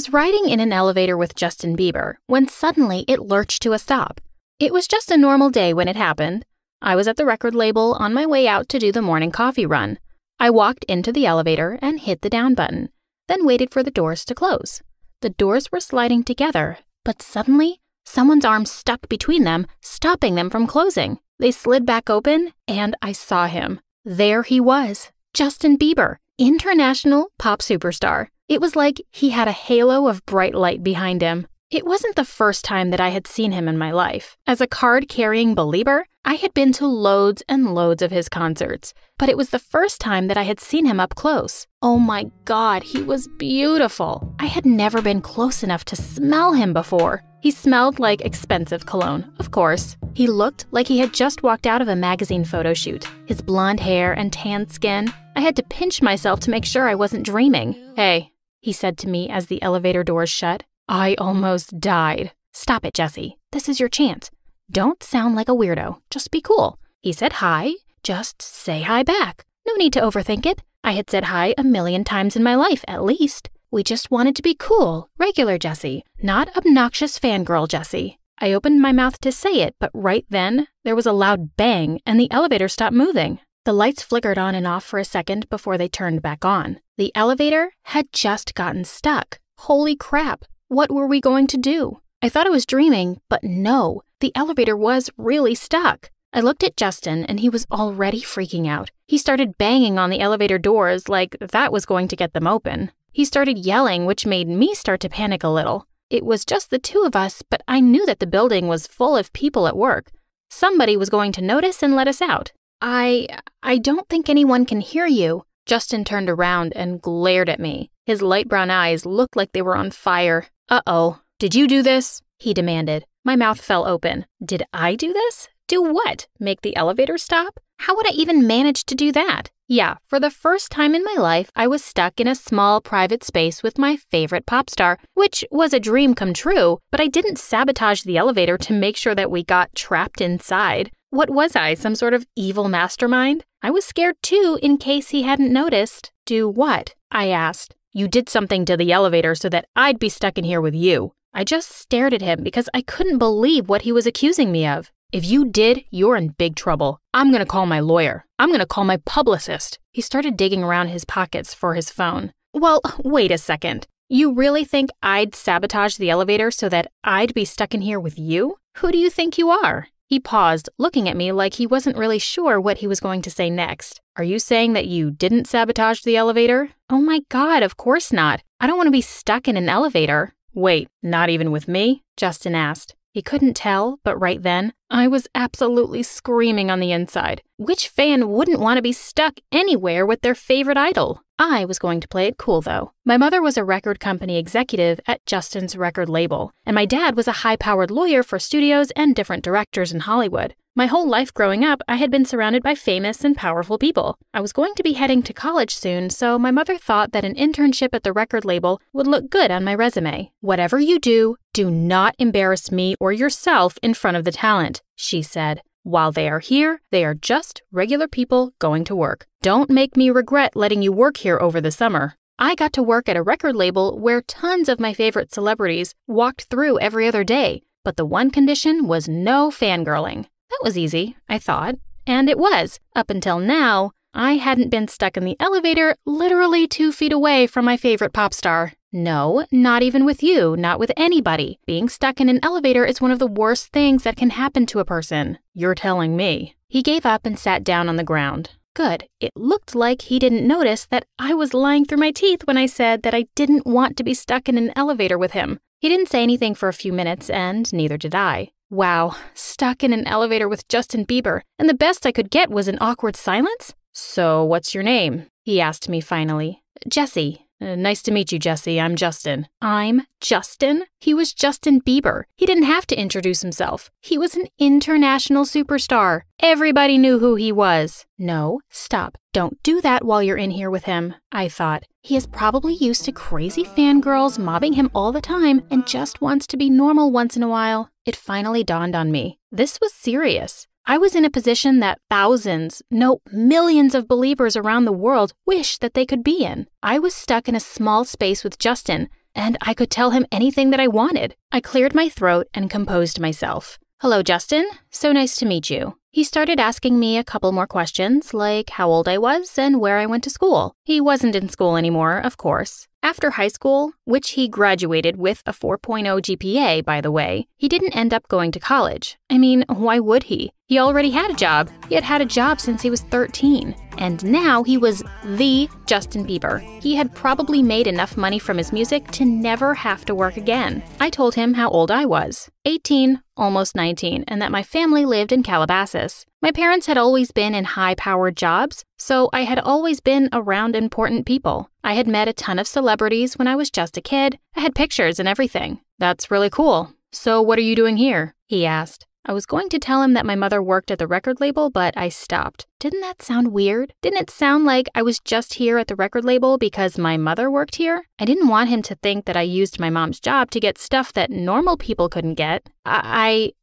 was riding in an elevator with Justin Bieber when suddenly it lurched to a stop. It was just a normal day when it happened. I was at the record label on my way out to do the morning coffee run. I walked into the elevator and hit the down button, then waited for the doors to close. The doors were sliding together, but suddenly, someone's arm stuck between them, stopping them from closing. They slid back open, and I saw him. There he was, Justin Bieber, international pop superstar. It was like he had a halo of bright light behind him. It wasn't the first time that I had seen him in my life. As a card-carrying Belieber, I had been to loads and loads of his concerts, but it was the first time that I had seen him up close. Oh my God, he was beautiful. I had never been close enough to smell him before. He smelled like expensive cologne, of course. He looked like he had just walked out of a magazine photo shoot. His blonde hair and tan skin. I had to pinch myself to make sure I wasn't dreaming. "Hey," he said to me as the elevator doors shut. I almost died. "Stop it, Jessie. This is your chance. Don't sound like a weirdo. Just be cool." He said hi. Just say hi back. No need to overthink it. I had said hi a million times in my life, at least. We just wanted to be cool, regular Jessie, not obnoxious fangirl Jessie. I opened my mouth to say it, but right then, there was a loud bang and the elevator stopped moving. The lights flickered on and off for a second before they turned back on. The elevator had just gotten stuck. Holy crap. What were we going to do? I thought I was dreaming, but no, the elevator was really stuck. I looked at Justin and he was already freaking out. He started banging on the elevator doors like that was going to get them open. He started yelling, which made me start to panic a little. It was just the two of us, but I knew that the building was full of people at work. Somebody was going to notice and let us out. I don't think anyone can hear you." Justin turned around and glared at me. His light brown eyes looked like they were on fire. "Uh-oh. Did you do this?" he demanded. My mouth fell open. Did I do this? Do what? Make the elevator stop? How would I even manage to do that? Yeah, for the first time in my life, I was stuck in a small private space with my favorite pop star, which was a dream come true, but I didn't sabotage the elevator to make sure that we got trapped inside. What was I, some sort of evil mastermind? I was scared too, in case he hadn't noticed. "Do what?" I asked. "You did something to the elevator so that I'd be stuck in here with you." I just stared at him because I couldn't believe what he was accusing me of. "If you did, you're in big trouble. I'm gonna call my lawyer. I'm gonna call my publicist." He started digging around his pockets for his phone. "Well, wait a second. You really think I'd sabotage the elevator so that I'd be stuck in here with you? Who do you think you are?" He paused, looking at me like he wasn't really sure what he was going to say next. "Are you saying that you didn't sabotage the elevator?" "Oh my God, of course not. I don't want to be stuck in an elevator." "Wait, not even with me?" Justin asked. He couldn't tell, but right then, I was absolutely screaming on the inside. Which fan wouldn't want to be stuck anywhere with their favorite idol? I was going to play it cool, though. My mother was a record company executive at Justin's record label, and my dad was a high-powered lawyer for studios and different directors in Hollywood. My whole life growing up, I had been surrounded by famous and powerful people. I was going to be heading to college soon, so my mother thought that an internship at the record label would look good on my resume. "Whatever you do, do not embarrass me or yourself in front of the talent," she said. "While they are here, they are just regular people going to work. Don't make me regret letting you work here over the summer." I got to work at a record label where tons of my favorite celebrities walked through every other day, but the one condition was no fangirling. That was easy, I thought, and it was. Up until now, I hadn't been stuck in the elevator literally 2 feet away from my favorite pop star. No, not even with you, not with anybody. Being stuck in an elevator is one of the worst things that can happen to a person. "You're telling me." He gave up and sat down on the ground. Good. It looked like he didn't notice that I was lying through my teeth when I said that I didn't want to be stuck in an elevator with him. He didn't say anything for a few minutes, and neither did I. Wow, stuck in an elevator with Justin Bieber, and the best I could get was an awkward silence? "So, what's your name?" he asked me finally. "Jessie." "Nice to meet you, Jessie. I'm Justin." I'm Justin? He was Justin Bieber. He didn't have to introduce himself. He was an international superstar. Everybody knew who he was. No, stop. Don't do that while you're in here with him, I thought. He is probably used to crazy fangirls mobbing him all the time and just wants to be normal once in a while. It finally dawned on me. This was serious. I was in a position that thousands, no, millions of believers around the world wish that they could be in. I was stuck in a small space with Justin, and I could tell him anything that I wanted. I cleared my throat and composed myself. "Hello, Justin. So nice to meet you." He started asking me a couple more questions, like how old I was and where I went to school. He wasn't in school anymore, of course. After high school, which he graduated with a 4.0 GPA, by the way, he didn't end up going to college. I mean, why would he? He already had a job. He had had a job since he was 13. And now he was the Justin Bieber. He had probably made enough money from his music to never have to work again. I told him how old I was, 18, almost 19, and that my family lived in Calabasas. My parents had always been in high-powered jobs, so I had always been around important people. I had met a ton of celebrities when I was just a kid. I had pictures and everything. "That's really cool. So what are you doing here?" he asked. I was going to tell him that my mother worked at the record label, but I stopped. Didn't that sound weird? Didn't it sound like I was just here at the record label because my mother worked here? I didn't want him to think that I used my mom's job to get stuff that normal people couldn't get. I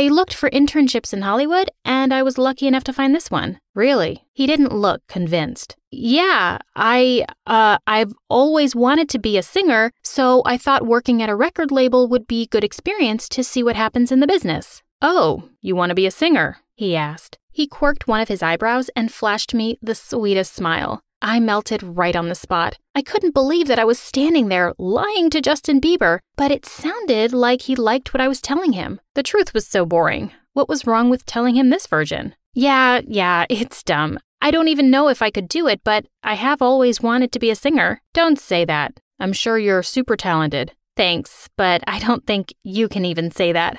looked for internships in Hollywood, and I was lucky enough to find this one. "Really?" He didn't look convinced. "Yeah, I've always wanted to be a singer, so I thought working at a record label would be good experience to see what happens in the business." "Oh, you want to be a singer?" he asked. He quirked one of his eyebrows and flashed me the sweetest smile. I melted right on the spot. I couldn't believe that I was standing there lying to Justin Bieber, but it sounded like he liked what I was telling him. The truth was so boring. What was wrong with telling him this version? Yeah, it's dumb. I don't even know if I could do it, but I have always wanted to be a singer." "Don't say that. I'm sure you're super talented." "Thanks, but I don't think you can even say that."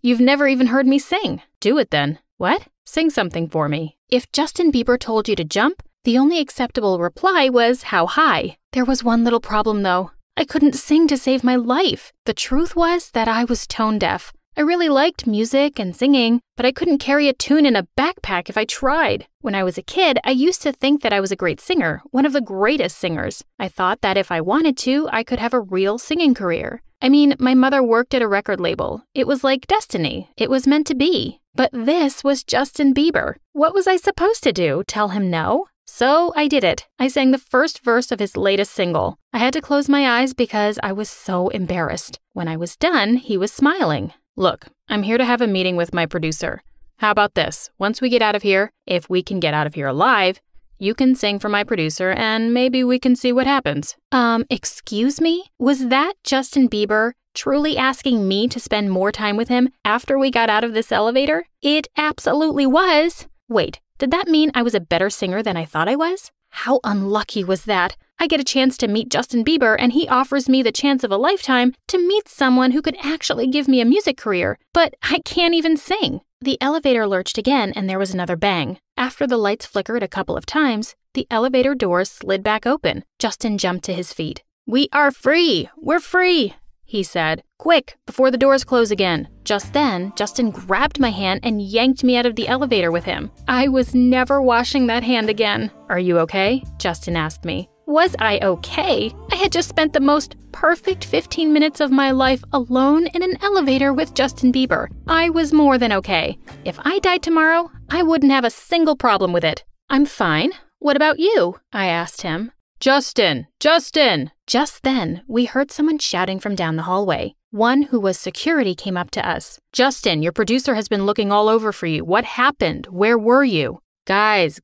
"You've never even heard me sing." "Do it then." "What?" "Sing something for me." If Justin Bieber told you to jump, the only acceptable reply was how high. There was one little problem, though. I couldn't sing to save my life. The truth was that I was tone deaf. I really liked music and singing, but I couldn't carry a tune in a backpack if I tried. When I was a kid, I used to think that I was a great singer, one of the greatest singers. I thought that if I wanted to, I could have a real singing career. I mean, my mother worked at a record label. It was like destiny. It was meant to be. But this was Justin Bieber. What was I supposed to do? Tell him no? So I did it. I sang the first verse of his latest single. I had to close my eyes because I was so embarrassed. When I was done, he was smiling. "Look, I'm here to have a meeting with my producer. How about this? Once we get out of here, if we can get out of here alive, you can sing for my producer and maybe we can see what happens." Excuse me? Was that Justin Bieber truly asking me to spend more time with him after we got out of this elevator? It absolutely was. Wait, did that mean I was a better singer than I thought I was? How unlucky was that? I get a chance to meet Justin Bieber and he offers me the chance of a lifetime to meet someone who could actually give me a music career, but I can't even sing. The elevator lurched again and there was another bang. After the lights flickered a couple of times, the elevator doors slid back open. Justin jumped to his feet. "We are free! We're free!" he said. "Quick, before the doors close again." Just then, Justin grabbed my hand and yanked me out of the elevator with him. I was never washing that hand again. "Are you okay?" Justin asked me. Was I okay? I had just spent the most perfect 15 minutes of my life alone in an elevator with Justin Bieber. I was more than okay. If I died tomorrow, I wouldn't have a single problem with it. "I'm fine. What about you?" I asked him. "Justin! Justin!" Just then, we heard someone shouting from down the hallway. One who was security came up to us. "Justin, your producer has been looking all over for you. What happened? Where were you?" Guys,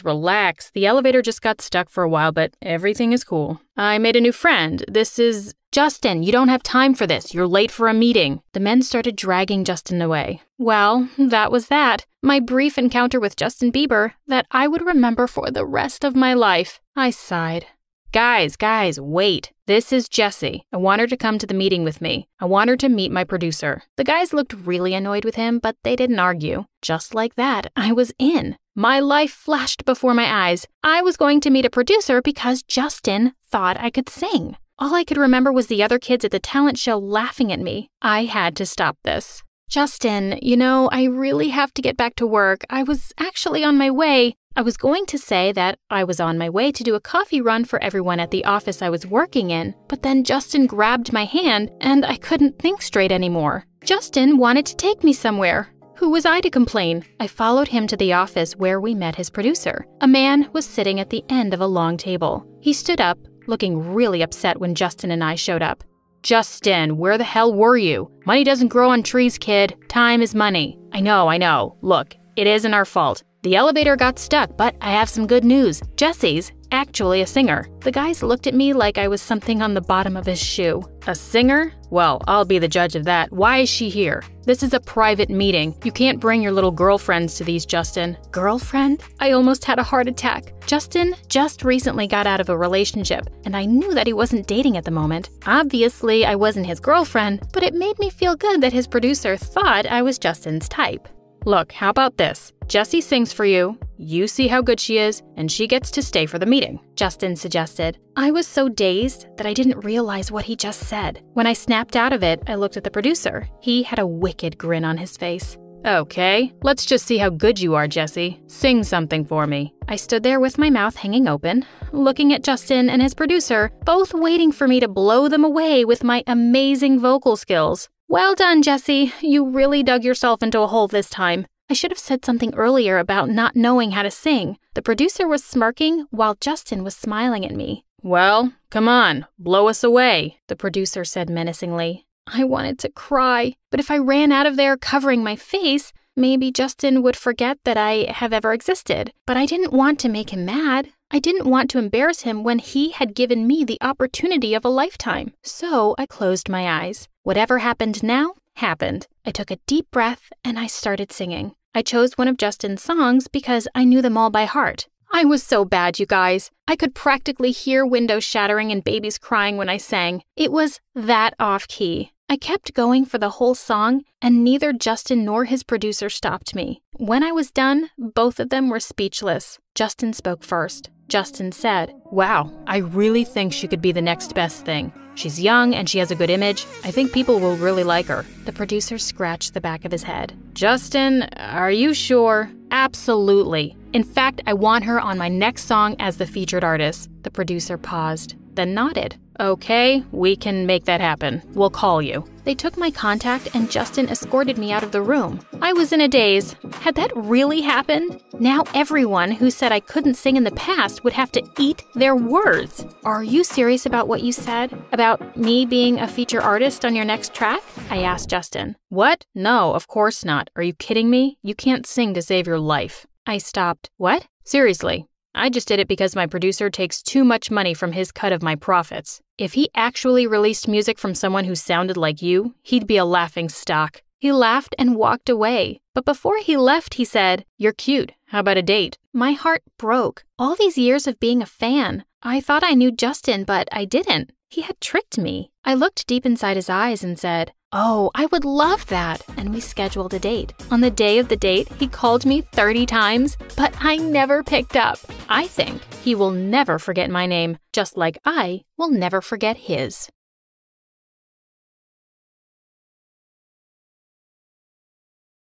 relax. The elevator just got stuck for a while, but everything is cool. I made a new friend. This is... "Justin, you don't have time for this. You're late for a meeting." The men started dragging Justin away. Well, that was that. My brief encounter with Justin Bieber that I would remember for the rest of my life. I sighed. Guys, wait. This is Jessie. I want her to come to the meeting with me. I want her to meet my producer." The guys looked really annoyed with him, but they didn't argue. Just like that, I was in. My life flashed before my eyes. I was going to meet a producer because Justin thought I could sing. All I could remember was the other kids at the talent show laughing at me. I had to stop this. "Justin, I really have to get back to work. I was actually on my way." I was going to say that I was on my way to do a coffee run for everyone at the office I was working in, but then Justin grabbed my hand and I couldn't think straight anymore. Justin wanted to take me somewhere. Who was I to complain? I followed him to the office where we met his producer. A man was sitting at the end of a long table. He stood up, looking really upset when Justin and I showed up. "Justin, where the hell were you? Money doesn't grow on trees, kid. Time is money." I know. Look, it isn't our fault. The elevator got stuck, but I have some good news. Jesse's actually a singer. The guys looked at me like I was something on the bottom of his shoe. A singer? Well, I'll be the judge of that. Why is she here? This is a private meeting. You can't bring your little girlfriends to these, Justin. Girlfriend? I almost had a heart attack. Justin just recently got out of a relationship, and I knew that he wasn't dating at the moment. Obviously, I wasn't his girlfriend, but it made me feel good that his producer thought I was Justin's type. Look, how about this? Jessie sings for you, you see how good she is, and she gets to stay for the meeting, Justin suggested. I was so dazed that I didn't realize what he just said. When I snapped out of it, I looked at the producer. He had a wicked grin on his face. Okay, let's just see how good you are, Jessie. Sing something for me. I stood there with my mouth hanging open, looking at Justin and his producer, both waiting for me to blow them away with my amazing vocal skills. Well done, Jessie. You really dug yourself into a hole this time. I should have said something earlier about not knowing how to sing. The producer was smirking while Justin was smiling at me. Well, come on, blow us away, the producer said menacingly. I wanted to cry, but if I ran out of there covering my face, maybe Justin would forget that I have ever existed. But I didn't want to make him mad. I didn't want to embarrass him when he had given me the opportunity of a lifetime. So I closed my eyes. Whatever happened now, happened. I took a deep breath and I started singing. I chose one of Justin's songs because I knew them all by heart. I was so bad, you guys. I could practically hear windows shattering and babies crying when I sang. It was that off-key. I kept going for the whole song, and neither Justin nor his producer stopped me. When I was done, both of them were speechless. Justin spoke first. Justin said, "Wow, I really think she could be the next best thing. She's young and she has a good image. I think people will really like her." The producer scratched the back of his head. "Justin, are you sure?" "Absolutely. In fact, I want her on my next song as the featured artist." The producer paused, then nodded. "Okay, we can make that happen. We'll call you." They took my contact and Justin escorted me out of the room. I was in a daze. Had that really happened? Now everyone who said I couldn't sing in the past would have to eat their words. "Are you serious about what you said? About me being a feature artist on your next track?" I asked Justin. "What? No, of course not. Are you kidding me? You can't sing to save your life." I stopped. "What?" "Seriously. I just did it because my producer takes too much money from his cut of my profits. If he actually released music from someone who sounded like you, he'd be a laughing stock." He laughed and walked away. But before he left, he said, "You're cute. How about a date?" My heart broke. All these years of being a fan, I thought I knew Justin, but I didn't. He had tricked me. I looked deep inside his eyes and said, "Oh, I would love that," and we scheduled a date. On the day of the date, he called me 30 times, but I never picked up. I think he will never forget my name, just like I will never forget his.